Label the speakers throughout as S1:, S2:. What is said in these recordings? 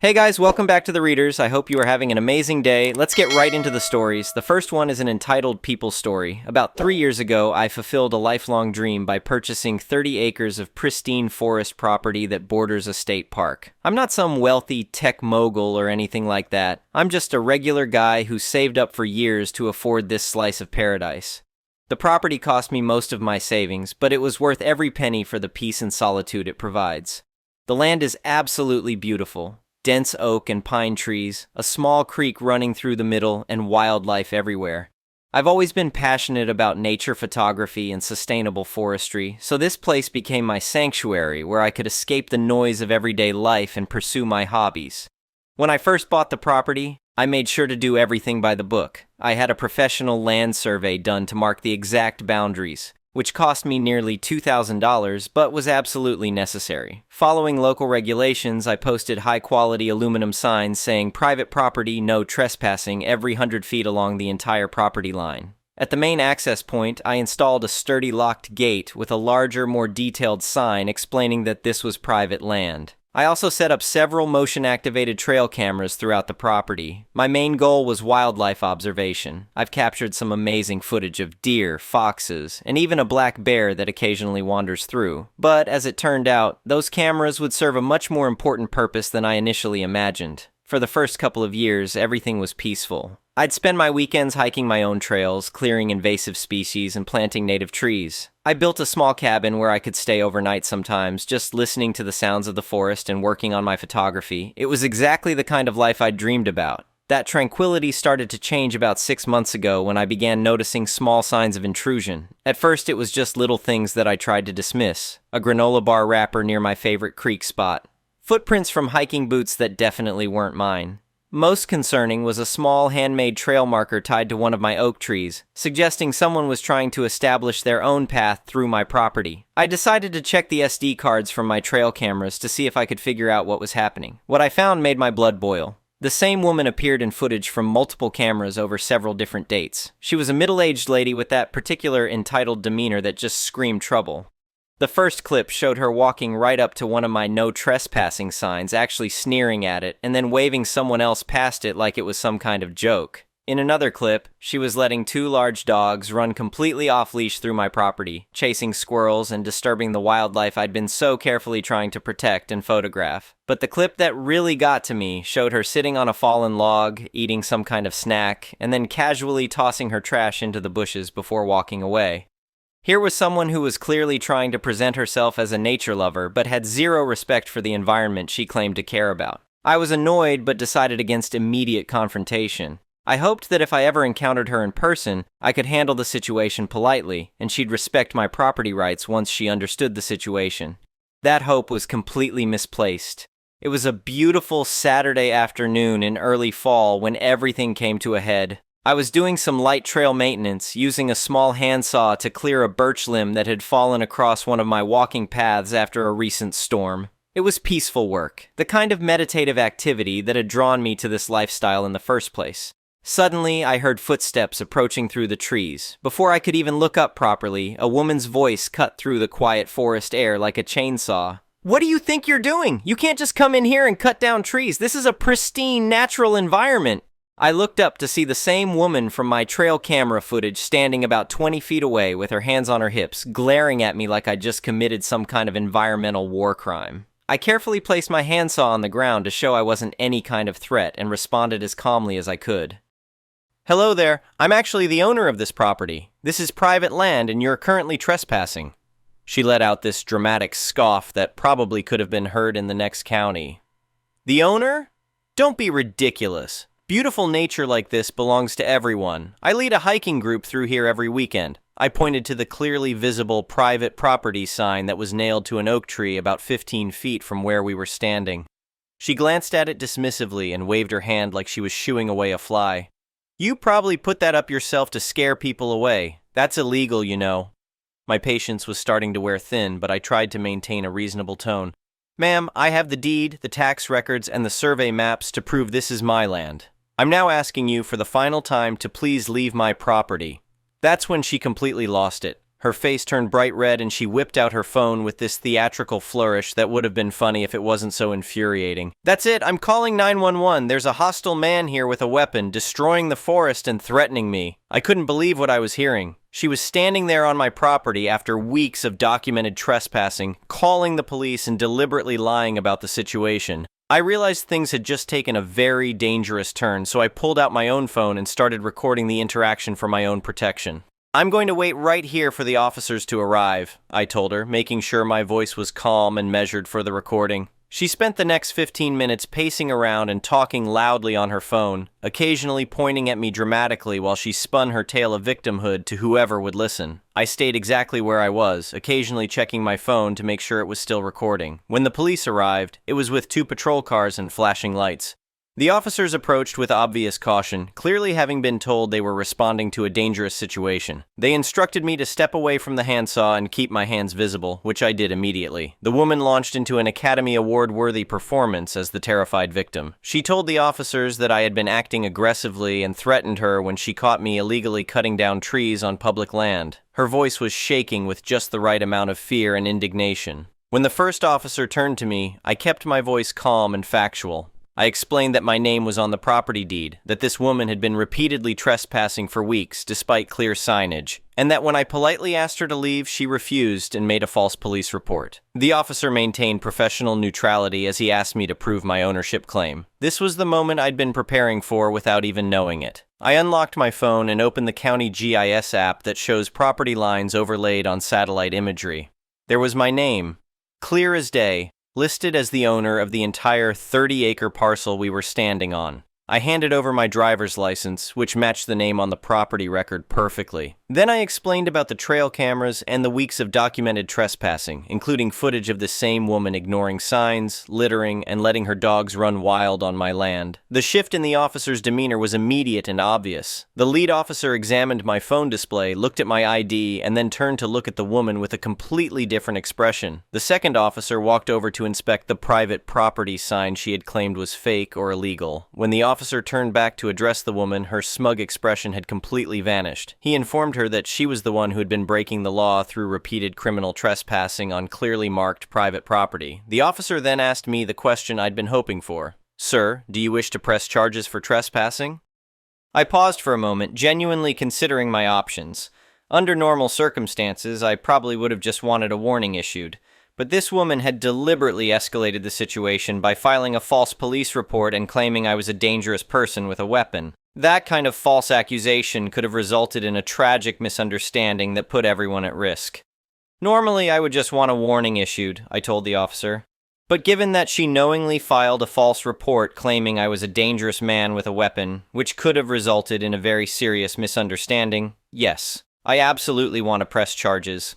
S1: Hey guys, welcome back to The Readers. I hope you are having an amazing day. Let's get right into the stories. The first one is an entitled people story. About 3 years ago, I fulfilled a lifelong dream by purchasing 30 acres of pristine forest property that borders a state park. I'm not some wealthy tech mogul or anything like that. I'm just a regular guy who saved up for years to afford this slice of paradise. The property cost me most of my savings, but it was worth every penny for the peace and solitude it provides. The land is absolutely beautiful. Dense oak and pine trees, a small creek running through the middle, and wildlife everywhere. I've always been passionate about nature photography and sustainable forestry, so this place became my sanctuary where I could escape the noise of everyday life and pursue my hobbies. When I first bought the property, I made sure to do everything by the book. I had a professional land survey done to mark the exact boundaries, which cost me nearly $2,000, but was absolutely necessary. Following local regulations, I posted high-quality aluminum signs saying private property, no trespassing every 100 feet along the entire property line. At the main access point, I installed a sturdy locked gate with a larger, more detailed sign explaining that this was private land. I also set up several motion-activated trail cameras throughout the property. My main goal was wildlife observation. I've captured some amazing footage of deer, foxes, and even a black bear that occasionally wanders through. But as it turned out, those cameras would serve a much more important purpose than I initially imagined. For the first couple of years, everything was peaceful. I'd spend my weekends hiking my own trails, clearing invasive species, and planting native trees. I built a small cabin where I could stay overnight sometimes, just listening to the sounds of the forest and working on my photography. It was exactly the kind of life I'd dreamed about. That tranquility started to change about 6 months ago when I began noticing small signs of intrusion. At first, it was just little things that I tried to dismiss. A granola bar wrapper near my favorite creek spot. Footprints from hiking boots that definitely weren't mine. Most concerning was a small handmade trail marker tied to one of my oak trees, suggesting someone was trying to establish their own path through my property. I decided to check the SD cards from my trail cameras to see if I could figure out what was happening. What I found made my blood boil. The same woman appeared in footage from multiple cameras over several different dates. She was a middle-aged lady with that particular entitled demeanor that just screamed trouble. The first clip showed her walking right up to one of my no trespassing signs, actually sneering at it, and then waving someone else past it like it was some kind of joke. In another clip, she was letting 2 large dogs run completely off-leash through my property, chasing squirrels and disturbing the wildlife I'd been so carefully trying to protect and photograph. But the clip that really got to me showed her sitting on a fallen log, eating some kind of snack, and then casually tossing her trash into the bushes before walking away. Here was someone who was clearly trying to present herself as a nature lover, but had zero respect for the environment she claimed to care about. I was annoyed, but decided against immediate confrontation. I hoped that if I ever encountered her in person, I could handle the situation politely, and she'd respect my property rights once she understood the situation. That hope was completely misplaced. It was a beautiful Saturday afternoon in early fall when everything came to a head. I was doing some light trail maintenance, using a small handsaw to clear a birch limb that had fallen across one of my walking paths after a recent storm. It was peaceful work, the kind of meditative activity that had drawn me to this lifestyle in the first place. Suddenly, I heard footsteps approaching through the trees. Before I could even look up properly, a woman's voice cut through the quiet forest air like a chainsaw. "What do you think you're doing? You can't just come in here and cut down trees. This is a pristine, natural environment." I looked up to see the same woman from my trail camera footage standing about 20 feet away with her hands on her hips, glaring at me like I'd just committed some kind of environmental war crime. I carefully placed my handsaw on the ground to show I wasn't any kind of threat and responded as calmly as I could. "Hello there, I'm actually the owner of this property. This is private land and you're currently trespassing." She let out this dramatic scoff that probably could have been heard in the next county. "The owner? Don't be ridiculous. Beautiful nature like this belongs to everyone. I lead a hiking group through here every weekend." I pointed to the clearly visible private property sign that was nailed to an oak tree about 15 feet from where we were standing. She glanced at it dismissively and waved her hand like she was shooing away a fly. "You probably put that up yourself to scare people away. That's illegal, you know." My patience was starting to wear thin, but I tried to maintain a reasonable tone. "Ma'am, I have the deed, the tax records, and the survey maps to prove this is my land. I'm now asking you for the final time to please leave my property." That's when she completely lost it. Her face turned bright red and she whipped out her phone with this theatrical flourish that would have been funny if it wasn't so infuriating. "That's it, I'm calling 911. There's a hostile man here with a weapon, destroying the forest and threatening me." I couldn't believe what I was hearing. She was standing there on my property after weeks of documented trespassing, calling the police and deliberately lying about the situation. I realized things had just taken a very dangerous turn, so I pulled out my own phone and started recording the interaction for my own protection. "I'm going to wait right here for the officers to arrive," I told her, making sure my voice was calm and measured for the recording. She spent the next 15 minutes pacing around and talking loudly on her phone, occasionally pointing at me dramatically while she spun her tale of victimhood to whoever would listen. I stayed exactly where I was, occasionally checking my phone to make sure it was still recording. When the police arrived, it was with 2 patrol cars and flashing lights. The officers approached with obvious caution, clearly having been told they were responding to a dangerous situation. They instructed me to step away from the handsaw and keep my hands visible, which I did immediately. The woman launched into an Academy Award-worthy performance as the terrified victim. She told the officers that I had been acting aggressively and threatened her when she caught me illegally cutting down trees on public land. Her voice was shaking with just the right amount of fear and indignation. When the first officer turned to me, I kept my voice calm and factual. I explained that my name was on the property deed, that this woman had been repeatedly trespassing for weeks despite clear signage, and that when I politely asked her to leave, she refused and made a false police report. The officer maintained professional neutrality as he asked me to prove my ownership claim. This was the moment I'd been preparing for without even knowing it. I unlocked my phone and opened the county GIS app that shows property lines overlaid on satellite imagery. There was my name, clear as day, listed as the owner of the entire 30-acre parcel we were standing on. I handed over my driver's license, which matched the name on the property record perfectly. Then I explained about the trail cameras and the weeks of documented trespassing, including footage of the same woman ignoring signs, littering, and letting her dogs run wild on my land. The shift in the officer's demeanor was immediate and obvious. The lead officer examined my phone display, looked at my ID, and then turned to look at the woman with a completely different expression. The second officer walked over to inspect the private property sign she had claimed was fake or illegal. When the officer turned back to address the woman, her smug expression had completely vanished. He informed her that she was the one who had been breaking the law through repeated criminal trespassing on clearly marked private property. The officer then asked me the question I'd been hoping for. "Sir, do you wish to press charges for trespassing?" I paused for a moment, genuinely considering my options. Under normal circumstances, I probably would have just wanted a warning issued. But this woman had deliberately escalated the situation by filing a false police report and claiming I was a dangerous person with a weapon. That kind of false accusation could have resulted in a tragic misunderstanding that put everyone at risk. Normally, I would just want a warning issued, I told the officer. But given that she knowingly filed a false report claiming I was a dangerous man with a weapon, which could have resulted in a very serious misunderstanding, yes, I absolutely want to press charges.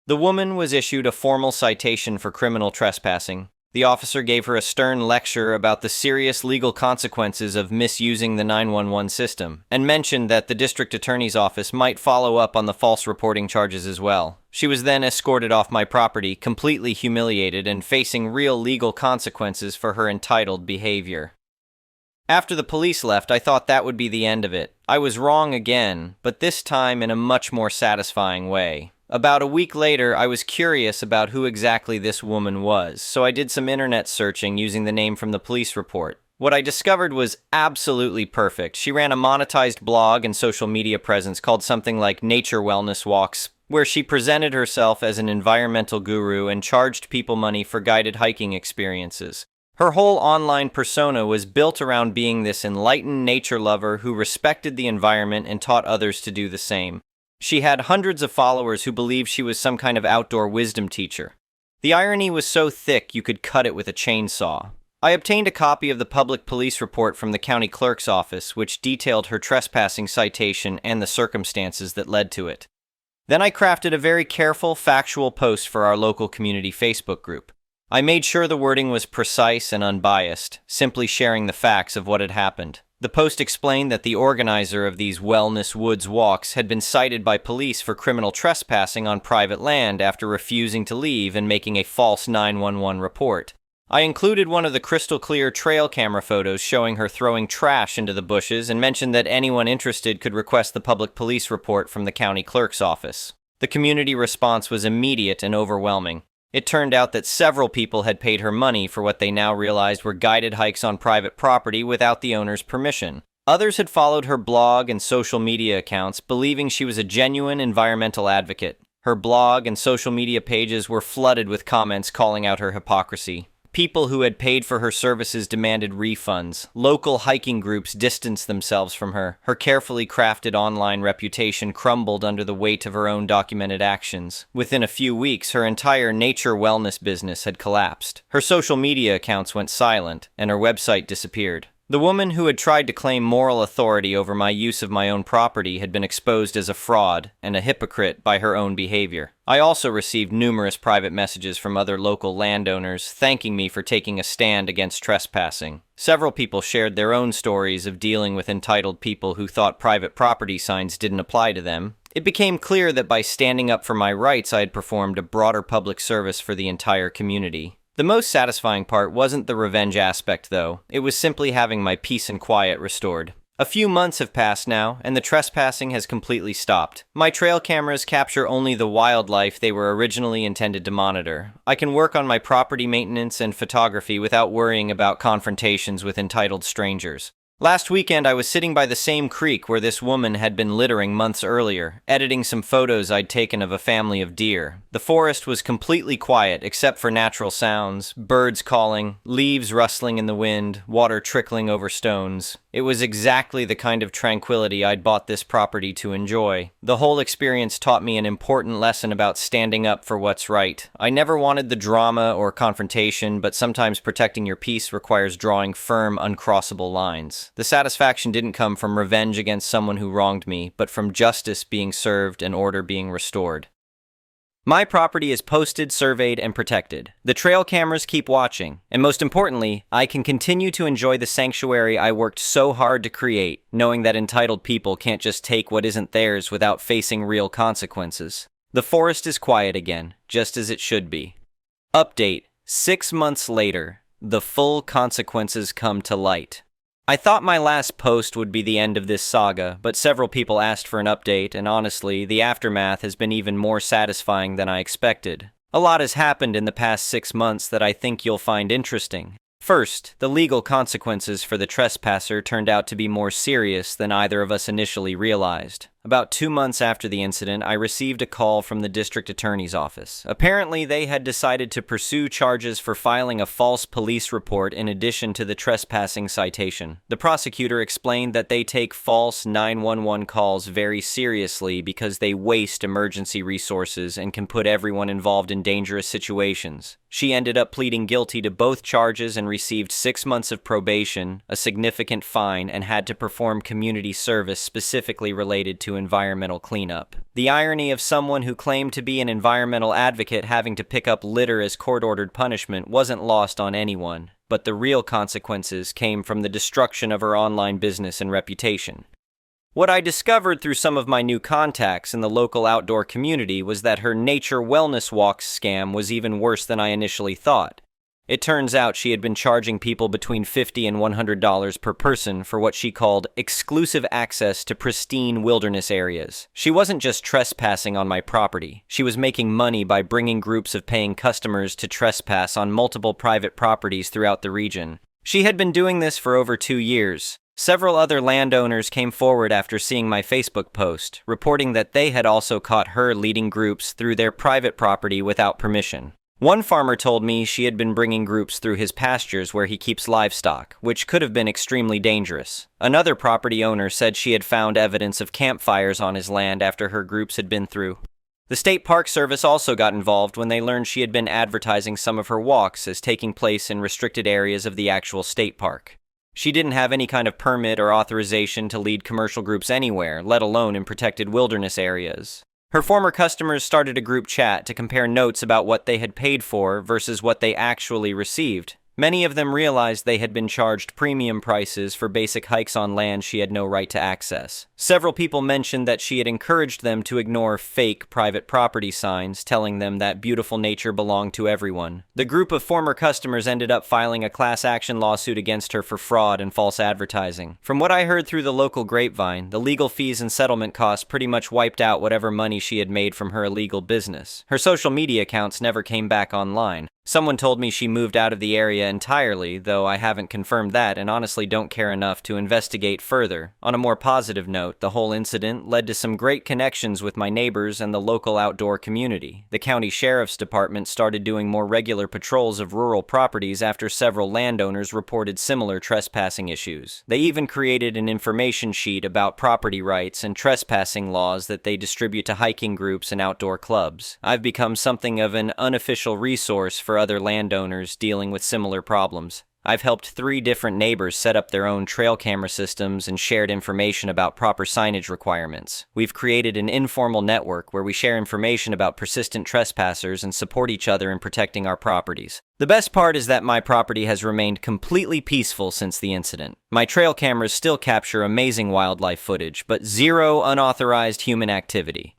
S1: The woman was issued a formal citation for criminal trespassing. The officer gave her a stern lecture about the serious legal consequences of misusing the 911 system, and mentioned that the district attorney's office might follow up on the false reporting charges as well. She was then escorted off my property, completely humiliated and facing real legal consequences for her entitled behavior. After the police left, I thought that would be the end of it. I was wrong again, but this time in a much more satisfying way. About a week later, I was curious about who exactly this woman was, so I did some internet searching using the name from the police report. What I discovered was absolutely perfect. She ran a monetized blog and social media presence called something like Nature Wellness Walks, where she presented herself as an environmental guru and charged people money for guided hiking experiences. Her whole online persona was built around being this enlightened nature lover who respected the environment and taught others to do the same. She had hundreds of followers who believed she was some kind of outdoor wisdom teacher. The irony was so thick you could cut it with a chainsaw. I obtained a copy of the public police report from the county clerk's office, which detailed her trespassing citation and the circumstances that led to it. Then I crafted a very careful, factual post for our local community Facebook group. I made sure the wording was precise and unbiased, simply sharing the facts of what had happened. The post explained that the organizer of these wellness woods walks had been cited by police for criminal trespassing on private land after refusing to leave and making a false 911 report. I included one of the crystal clear trail camera photos showing her throwing trash into the bushes and mentioned that anyone interested could request the public police report from the county clerk's office. The community response was immediate and overwhelming. It turned out that several people had paid her money for what they now realized were guided hikes on private property without the owner's permission. Others had followed her blog and social media accounts, believing she was a genuine environmental advocate. Her blog and social media pages were flooded with comments calling out her hypocrisy. People who had paid for her services demanded refunds. Local hiking groups distanced themselves from her. Her carefully crafted online reputation crumbled under the weight of her own documented actions. Within a few weeks, her entire nature wellness business had collapsed. Her social media accounts went silent, and her website disappeared. The woman who had tried to claim moral authority over my use of my own property had been exposed as a fraud and a hypocrite by her own behavior. I also received numerous private messages from other local landowners thanking me for taking a stand against trespassing. Several people shared their own stories of dealing with entitled people who thought private property signs didn't apply to them. It became clear that by standing up for my rights, I had performed a broader public service for the entire community. The most satisfying part wasn't the revenge aspect, though. It was simply having my peace and quiet restored. A few months have passed now, and the trespassing has completely stopped. My trail cameras capture only the wildlife they were originally intended to monitor. I can work on my property maintenance and photography without worrying about confrontations with entitled strangers. Last weekend, I was sitting by the same creek where this woman had been littering months earlier, editing some photos I'd taken of a family of deer. The forest was completely quiet except for natural sounds, birds calling, leaves rustling in the wind, water trickling over stones. It was exactly the kind of tranquility I'd bought this property to enjoy. The whole experience taught me an important lesson about standing up for what's right. I never wanted the drama or confrontation, but sometimes protecting your peace requires drawing firm, uncrossable lines. The satisfaction didn't come from revenge against someone who wronged me, but from justice being served and order being restored. My property is posted, surveyed, and protected. The trail cameras keep watching, and most importantly, I can continue to enjoy the sanctuary I worked so hard to create, knowing that entitled people can't just take what isn't theirs without facing real consequences. The forest is quiet again, just as it should be. Update: 6 months later, the full consequences come to light. I thought my last post would be the end of this saga, but several people asked for an update, and honestly, the aftermath has been even more satisfying than I expected. A lot has happened in the past 6 months that I think you'll find interesting. First, the legal consequences for the trespasser turned out to be more serious than either of us initially realized. About 2 months after the incident, I received a call from the district attorney's office. Apparently, they had decided to pursue charges for filing a false police report in addition to the trespassing citation. The prosecutor explained that they take false 911 calls very seriously because they waste emergency resources and can put everyone involved in dangerous situations. She ended up pleading guilty to both charges and received 6 months of probation, a significant fine, and had to perform community service specifically related to environmental cleanup. The irony of someone who claimed to be an environmental advocate having to pick up litter as court-ordered punishment wasn't lost on anyone, but the real consequences came from the destruction of her online business and reputation. What I discovered through some of my new contacts in the local outdoor community was that her nature wellness walks scam was even worse than I initially thought. It turns out she had been charging people between $50 and $100 per person for what she called exclusive access to pristine wilderness areas. She wasn't just trespassing on my property. She was making money by bringing groups of paying customers to trespass on multiple private properties throughout the region. She had been doing this for over 2 years. Several other landowners came forward after seeing my Facebook post, reporting that they had also caught her leading groups through their private property without permission. One farmer told me she had been bringing groups through his pastures where he keeps livestock, which could have been extremely dangerous. Another property owner said she had found evidence of campfires on his land after her groups had been through. The State Park Service also got involved when they learned she had been advertising some of her walks as taking place in restricted areas of the actual state park. She didn't have any kind of permit or authorization to lead commercial groups anywhere, let alone in protected wilderness areas. Her former customers started a group chat to compare notes about what they had paid for versus what they actually received. Many of them realized they had been charged premium prices for basic hikes on land she had no right to access. Several people mentioned that she had encouraged them to ignore fake private property signs, telling them that beautiful nature belonged to everyone. The group of former customers ended up filing a class action lawsuit against her for fraud and false advertising. From what I heard through the local grapevine, the legal fees and settlement costs pretty much wiped out whatever money she had made from her illegal business. Her social media accounts never came back online. Someone told me she moved out of the area entirely, though I haven't confirmed that and honestly don't care enough to investigate further. On a more positive note, the whole incident led to some great connections with my neighbors and the local outdoor community. The county sheriff's department started doing more regular patrols of rural properties after several landowners reported similar trespassing issues. They even created an information sheet about property rights and trespassing laws that they distribute to hiking groups and outdoor clubs. I've become something of an unofficial resource for other landowners dealing with similar problems. I've helped 3 different neighbors set up their own trail camera systems and shared information about proper signage requirements. We've created an informal network where we share information about persistent trespassers and support each other in protecting our properties. The best part is that my property has remained completely peaceful since the incident. My trail cameras still capture amazing wildlife footage, but zero unauthorized human activity.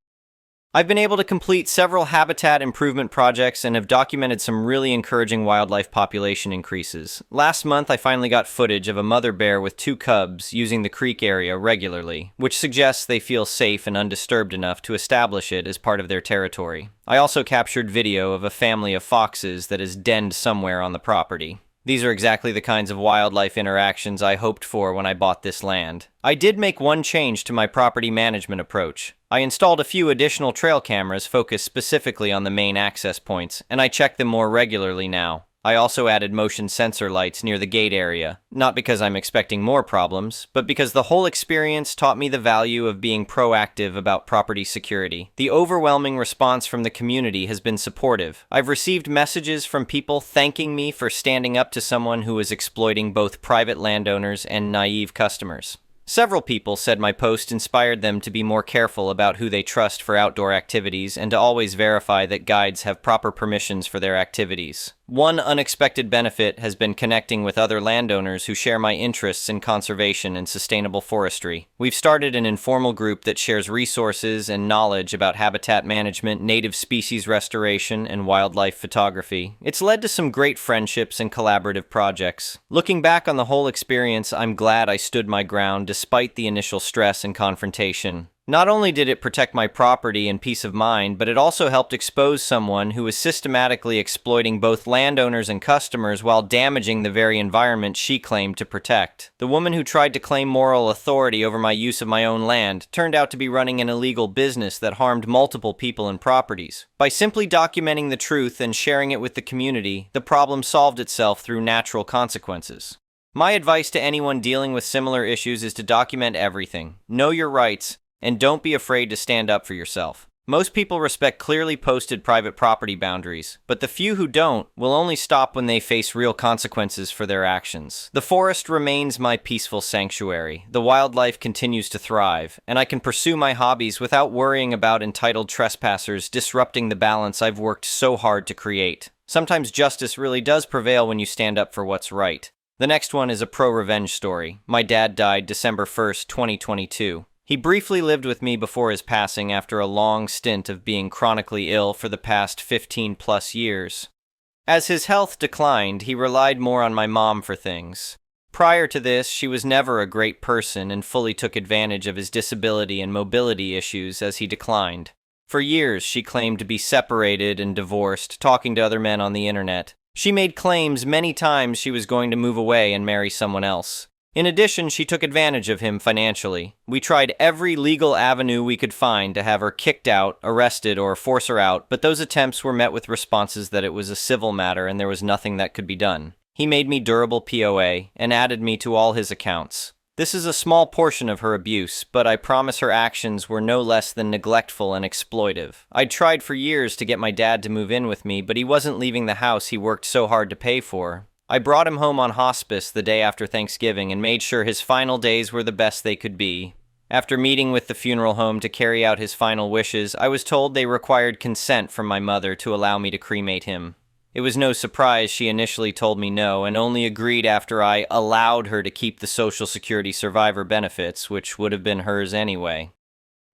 S1: I've been able to complete several habitat improvement projects and have documented some really encouraging wildlife population increases. Last month, I finally got footage of a mother bear with 2 cubs using the creek area regularly, which suggests they feel safe and undisturbed enough to establish it as part of their territory. I also captured video of a family of foxes that is denned somewhere on the property. These are exactly the kinds of wildlife interactions I hoped for when I bought this land. I did make one change to my property management approach. I installed a few additional trail cameras focused specifically on the main access points, and I check them more regularly now. I also added motion sensor lights near the gate area, not because I'm expecting more problems, but because the whole experience taught me the value of being proactive about property security. The overwhelming response from the community has been supportive. I've received messages from people thanking me for standing up to someone who is exploiting both private landowners and naive customers. Several people said my post inspired them to be more careful about who they trust for outdoor activities and to always verify that guides have proper permissions for their activities. One unexpected benefit has been connecting with other landowners who share my interests in conservation and sustainable forestry. We've started an informal group that shares resources and knowledge about habitat management, native species restoration, and wildlife photography. It's led to some great friendships and collaborative projects. Looking back on the whole experience, I'm glad I stood my ground despite the initial stress and confrontation. Not only did it protect my property and peace of mind, but it also helped expose someone who was systematically exploiting both landowners and customers while damaging the very environment she claimed to protect. The woman who tried to claim moral authority over my use of my own land turned out to be running an illegal business that harmed multiple people and properties. By simply documenting the truth and sharing it with the community, the problem solved itself through natural consequences. My advice to anyone dealing with similar issues is to document everything, know your rights, and don't be afraid to stand up for yourself. Most people respect clearly posted private property boundaries, but the few who don't will only stop when they face real consequences for their actions. The forest remains my peaceful sanctuary. The wildlife continues to thrive, and I can pursue my hobbies without worrying about entitled trespassers disrupting the balance I've worked so hard to create. Sometimes justice really does prevail when you stand up for what's right. The next one is a pro-revenge story. My dad died December 1st, 2022. He briefly lived with me before his passing after a long stint of being chronically ill for the past 15+ years. As his health declined, he relied more on my mom for things. Prior to this, she was never a great person and fully took advantage of his disability and mobility issues as he declined. For years, she claimed to be separated and divorced, talking to other men on the internet. She made claims many times she was going to move away and marry someone else. In addition, she took advantage of him financially. We tried every legal avenue we could find to have her kicked out, arrested, or force her out, but those attempts were met with responses that it was a civil matter and there was nothing that could be done. He made me durable POA and added me to all his accounts. This is a small portion of her abuse, but I promise her actions were no less than neglectful and exploitive. I'd tried for years to get my dad to move in with me, but he wasn't leaving the house he worked so hard to pay for. I brought him home on hospice the day after Thanksgiving and made sure his final days were the best they could be. After meeting with the funeral home to carry out his final wishes, I was told they required consent from my mother to allow me to cremate him. It was no surprise she initially told me no and only agreed after I allowed her to keep the Social Security survivor benefits, which would have been hers anyway.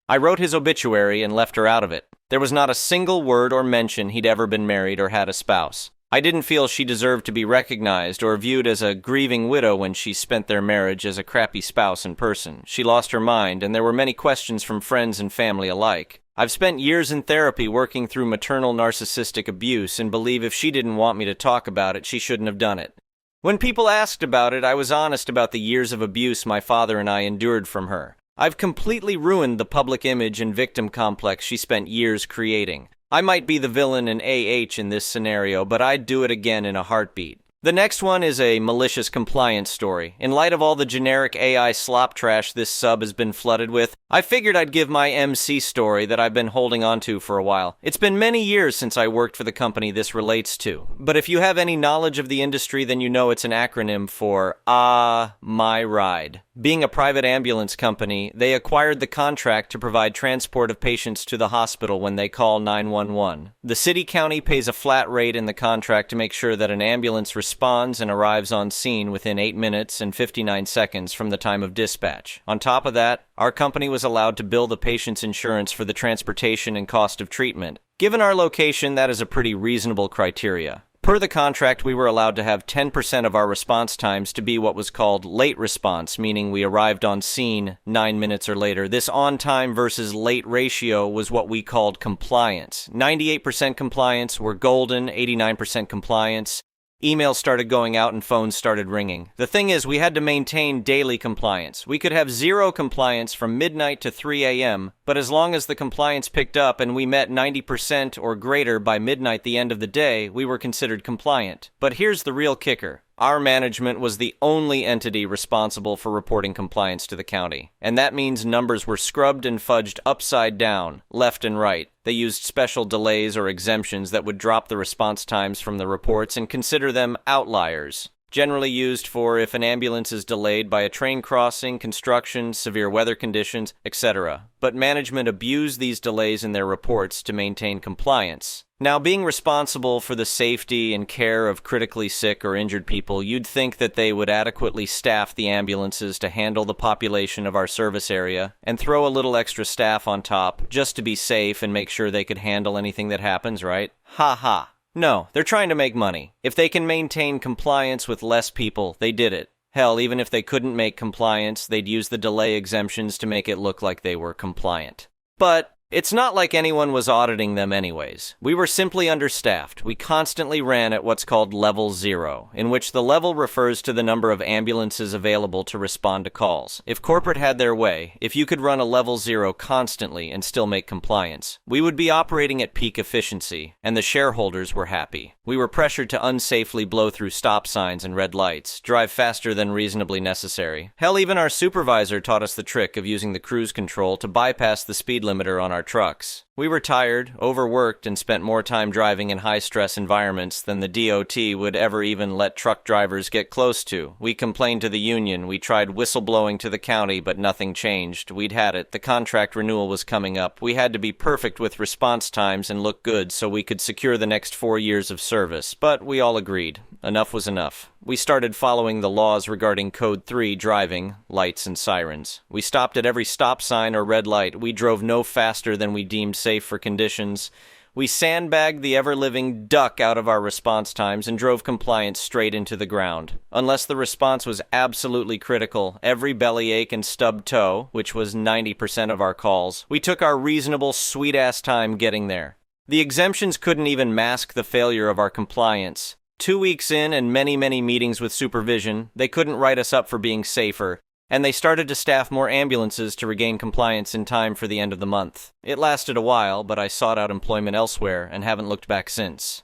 S1: I wrote his obituary and left her out of it. There was not a single word or mention he'd ever been married or had a spouse. I didn't feel she deserved to be recognized or viewed as a grieving widow when she spent their marriage as a crappy spouse in person. She lost her mind, and there were many questions from friends and family alike. I've spent years in therapy working through maternal narcissistic abuse and believe if she didn't want me to talk about it, she shouldn't have done it. When people asked about it, I was honest about the years of abuse my father and I endured from her. I've completely ruined the public image and victim complex she spent years creating. I might be the villain in in this scenario, but I'd do it again in a heartbeat. The next one is a malicious compliance story. In light of all the generic AI slop trash this sub has been flooded with, I figured I'd give my MC story that I've been holding on to for a while. It's been many years since I worked for the company this relates to, but if you have any knowledge of the industry, then you know it's an acronym for My Ride. Being a private ambulance company, they acquired the contract to provide transport of patients to the hospital when they call 911. The city-county pays a flat rate in the contract to make sure that an ambulance responds and arrives on scene within 8 minutes and 59 seconds from the time of dispatch. On top of that, our company was allowed to bill the patient's insurance for the transportation and cost of treatment. Given our location, that is a pretty reasonable criteria. Per the contract, we were allowed to have 10% of our response times to be what was called late response, meaning we arrived on scene 9 minutes or later. This on-time versus late ratio was what we called compliance. 98% compliance were golden, 89% compliance. Emails started going out and phones started ringing. The thing is, we had to maintain daily compliance. We could have 0 compliance from midnight to 3 a.m., but as long as the compliance picked up and we met 90% or greater by midnight the end of the day, we were considered compliant. But here's the real kicker. Our management was the only entity responsible for reporting compliance to the county, and that means numbers were scrubbed and fudged upside down, left and right. They used special delays or exemptions that would drop the response times from the reports and consider them outliers, generally used for if an ambulance is delayed by a train crossing, construction, severe weather conditions, etc. But management abused these delays in their reports to maintain compliance. Now, being responsible for the safety and care of critically sick or injured people, you'd think that they would adequately staff the ambulances to handle the population of our service area and throw a little extra staff on top just to be safe and make sure they could handle anything that happens, right? Ha ha. No, they're trying to make money. If they can maintain compliance with less people, they did it. Hell, even if they couldn't make compliance, they'd use the delay exemptions to make it look like they were compliant. But it's not like anyone was auditing them anyways. We were simply understaffed. We constantly ran at what's called level 0, in which the level refers to the number of ambulances available to respond to calls. If corporate had their way, if you could run a level 0 constantly and still make compliance, we would be operating at peak efficiency, and the shareholders were happy. We were pressured to unsafely blow through stop signs and red lights, drive faster than reasonably necessary. Hell, even our supervisor taught us the trick of using the cruise control to bypass the speed limiter on our trucks. We were tired, overworked, and spent more time driving in high-stress environments than the DOT would ever even let truck drivers get close to. We complained to the union, we tried whistleblowing to the county, but nothing changed. We'd had it. The contract renewal was coming up. We had to be perfect with response times and look good so we could secure the next 4 years of service, but we all agreed. Enough was enough. We started following the laws regarding Code 3 driving, lights and sirens. We stopped at every stop sign or red light. We drove no faster than we deemed safe for conditions. We sandbagged the ever-living duck out of our response times and drove compliance straight into the ground. Unless the response was absolutely critical, every bellyache and stubbed toe, which was 90% of our calls, we took our reasonable, sweet-ass time getting there. The exemptions couldn't even mask the failure of our compliance. 2 weeks in and many meetings with supervision, they couldn't write us up for being safer, and they started to staff more ambulances to regain compliance in time for the end of the month. It lasted a while, but I sought out employment elsewhere and haven't looked back since.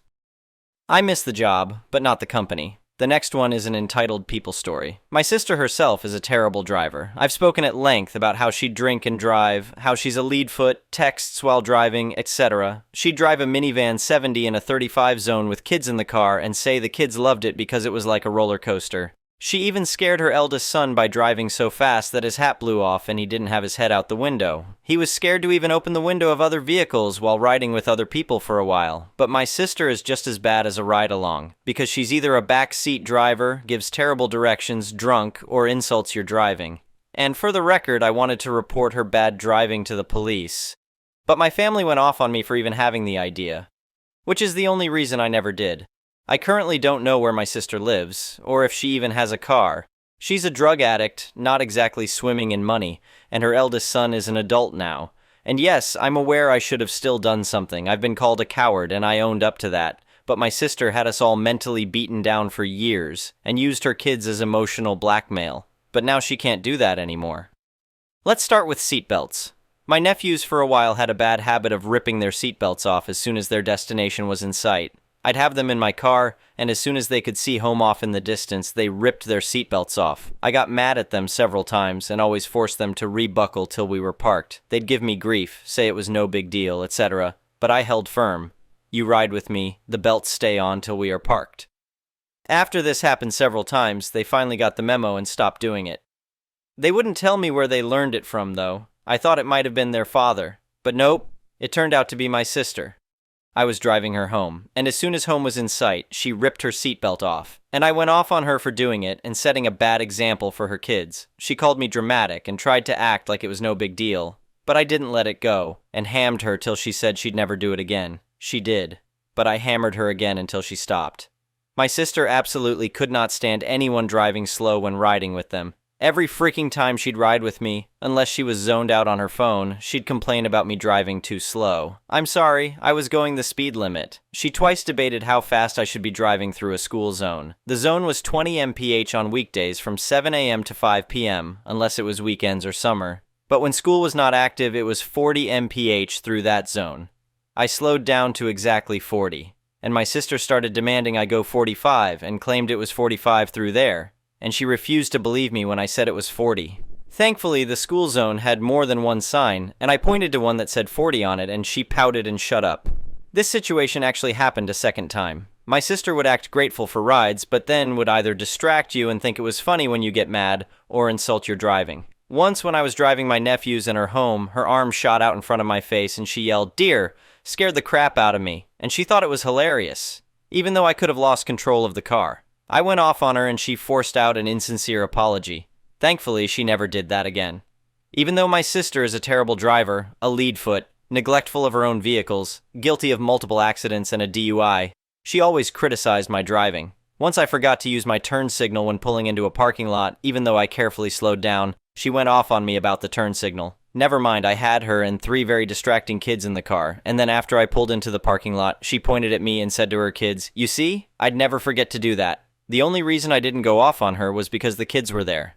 S1: I miss the job, but not the company. The next one is an entitled people story. My sister herself is a terrible driver. I've spoken at length about how she'd drink and drive, how she's a lead foot, texts while driving, etc. She'd drive a minivan 70 in a 35 zone with kids in the car and say the kids loved it because it was like a roller coaster. She even scared her eldest son by driving so fast that his hat blew off and he didn't have his head out the window. He was scared to even open the window of other vehicles while riding with other people for a while. But my sister is just as bad as a ride-along, because she's either a backseat driver, gives terrible directions, drunk, or insults your driving. And for the record, I wanted to report her bad driving to the police. But my family went off on me for even having the idea, which is the only reason I never did. I currently don't know where my sister lives, or if she even has a car. She's a drug addict, not exactly swimming in money, and her eldest son is an adult now. And yes, I'm aware I should have still done something. I've been called a coward, and I owned up to that. But my sister had us all mentally beaten down for years, and used her kids as emotional blackmail. But now she can't do that anymore. Let's start with seatbelts. My nephews for a while had a bad habit of ripping their seatbelts off as soon as their destination was in sight. I'd have them in my car, and as soon as they could see home off in the distance, they ripped their seatbelts off. I got mad at them several times and always forced them to rebuckle till we were parked. They'd give me grief, say it was no big deal, etc. But I held firm. You ride with me, the belts stay on till we are parked. After this happened several times, they finally got the memo and stopped doing it. They wouldn't tell me where they learned it from, though. I thought it might have been their father. But nope, it turned out to be my sister. I was driving her home, and as soon as home was in sight, she ripped her seatbelt off. And I went off on her for doing it and setting a bad example for her kids. She called me dramatic and tried to act like it was no big deal. But I didn't let it go, and hammed her till she said she'd never do it again. She did. But I hammered her again until she stopped. My sister absolutely could not stand anyone driving slow when riding with them. Every freaking time she'd ride with me, unless she was zoned out on her phone, she'd complain about me driving too slow. I'm sorry, I was going the speed limit. She twice debated how fast I should be driving through a school zone. The zone was 20 mph on weekdays from 7 a.m. to 5 p.m., unless it was weekends or summer. But when school was not active, it was 40 mph through that zone. I slowed down to exactly 40, and my sister started demanding I go 45 and claimed it was 45 through there. And she refused to believe me when I said it was 40. Thankfully, the school zone had more than one sign, and I pointed to one that said 40 on it, and she pouted and shut up. This situation actually happened a second time. My sister would act grateful for rides, but then would either distract you and think it was funny when you get mad, or insult your driving. Once when I was driving my nephews in her home, her arm shot out in front of my face and she yelled, "Dear," scared the crap out of me, and she thought it was hilarious, even though I could have lost control of the car. I went off on her and she forced out an insincere apology. Thankfully, she never did that again. Even though my sister is a terrible driver, a lead foot, neglectful of her own vehicles, guilty of multiple accidents and a DUI, she always criticized my driving. Once I forgot to use my turn signal when pulling into a parking lot, even though I carefully slowed down. She went off on me about the turn signal. Never mind, I had her and 3 very distracting kids in the car, and then after I pulled into the parking lot, she pointed at me and said to her kids, "You see? I'd never forget to do that." The only reason I didn't go off on her was because the kids were there.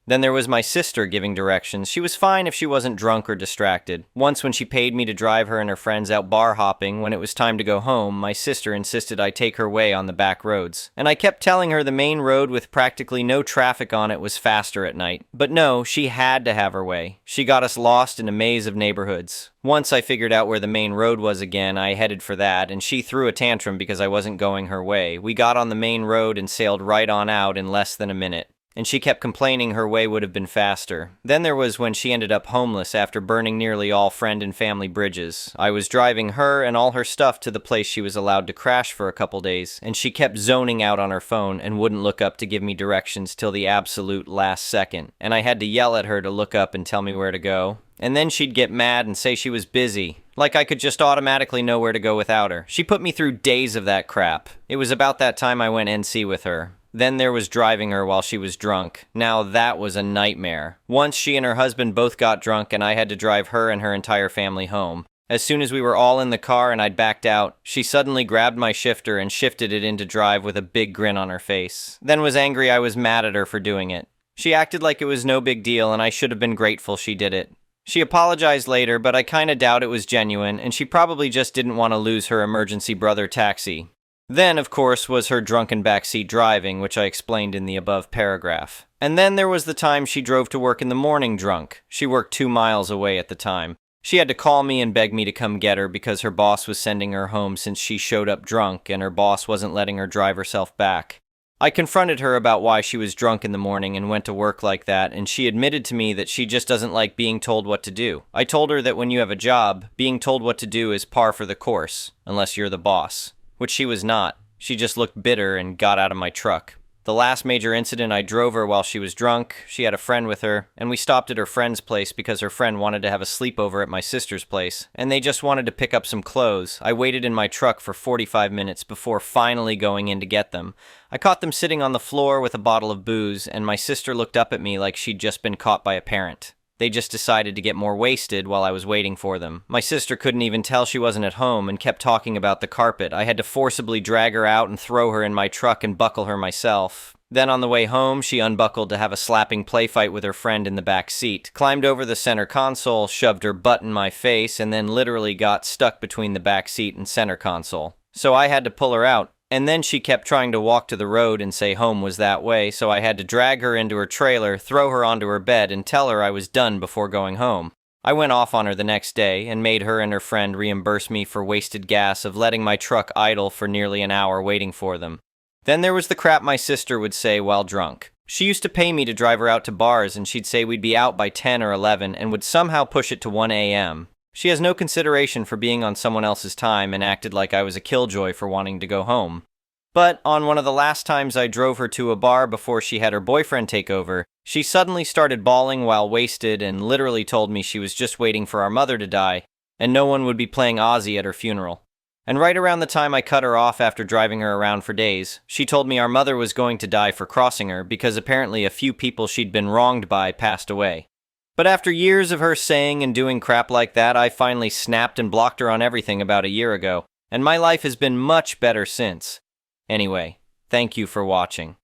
S1: Then there was my sister giving directions. She was fine if she wasn't drunk or distracted. Once when she paid me to drive her and her friends out bar hopping, when it was time to go home, my sister insisted I take her way on the back roads. And I kept telling her the main road with practically no traffic on it was faster at night. But no, she had to have her way. She got us lost in a maze of neighborhoods. Once I figured out where the main road was again, I headed for that, and she threw a tantrum because I wasn't going her way. We got on the main road and sailed right on out in less than a minute. And she kept complaining her way would have been faster. Then there was when she ended up homeless after burning nearly all friend and family bridges. I was driving her and all her stuff to the place she was allowed to crash for a couple days, and she kept zoning out on her phone and wouldn't look up to give me directions till the absolute last second, and I had to yell at her to look up and tell me where to go. And then she'd get mad and say she was busy, like I could just automatically know where to go without her. She put me through days of that crap. It was about that time I went NC with her. Then there was driving her while she was drunk. Now that was a nightmare. Once she and her husband both got drunk and I had to drive her and her entire family home. As soon as we were all in the car and I'd backed out, she suddenly grabbed my shifter and shifted it into drive with a big grin on her face. Then was angry I was mad at her for doing it. She acted like it was no big deal and I should have been grateful she did it. She apologized later, but I kinda doubt it was genuine, and she probably just didn't want to lose her emergency brother taxi. Then, of course, was her drunken backseat driving, which I explained in the above paragraph. And then there was the time she drove to work in the morning drunk. She worked 2 miles away at the time. She had to call me and beg me to come get her because her boss was sending her home since she showed up drunk and her boss wasn't letting her drive herself back. I confronted her about why she was drunk in the morning and went to work like that, and she admitted to me that she just doesn't like being told what to do. I told her that when you have a job, being told what to do is par for the course, unless you're the boss, which she was not. She just looked bitter and got out of my truck. The last major incident, I drove her while she was drunk. She had a friend with her, and we stopped at her friend's place because her friend wanted to have a sleepover at my sister's place, and they just wanted to pick up some clothes. I waited in my truck for 45 minutes before finally going in to get them. I caught them sitting on the floor with a bottle of booze, and my sister looked up at me like she'd just been caught by a parent. They just decided to get more wasted while I was waiting for them. My sister couldn't even tell she wasn't at home and kept talking about the carpet. I had to forcibly drag her out and throw her in my truck and buckle her myself. Then on the way home, she unbuckled to have a slapping play fight with her friend in the back seat, climbed over the center console, shoved her butt in my face, and then literally got stuck between the back seat and center console. So I had to pull her out. And then she kept trying to walk to the road and say home was that way, so I had to drag her into her trailer, throw her onto her bed, and tell her I was done before going home. I went off on her the next day and made her and her friend reimburse me for wasted gas of letting my truck idle for nearly an hour waiting for them. Then there was the crap my sister would say while drunk. She used to pay me to drive her out to bars, and she'd say we'd be out by 10 or 11 and would somehow push it to 1 a.m. She has no consideration for being on someone else's time and acted like I was a killjoy for wanting to go home. But on one of the last times I drove her to a bar before she had her boyfriend take over, she suddenly started bawling while wasted and literally told me she was just waiting for our mother to die, and no one would be playing Ozzy at her funeral. And right around the time I cut her off after driving her around for days, she told me our mother was going to die for crossing her because apparently a few people she'd been wronged by passed away. But after years of her saying and doing crap like that, I finally snapped and blocked her on everything about a year ago, and my life has been much better since. Anyway, thank you for watching.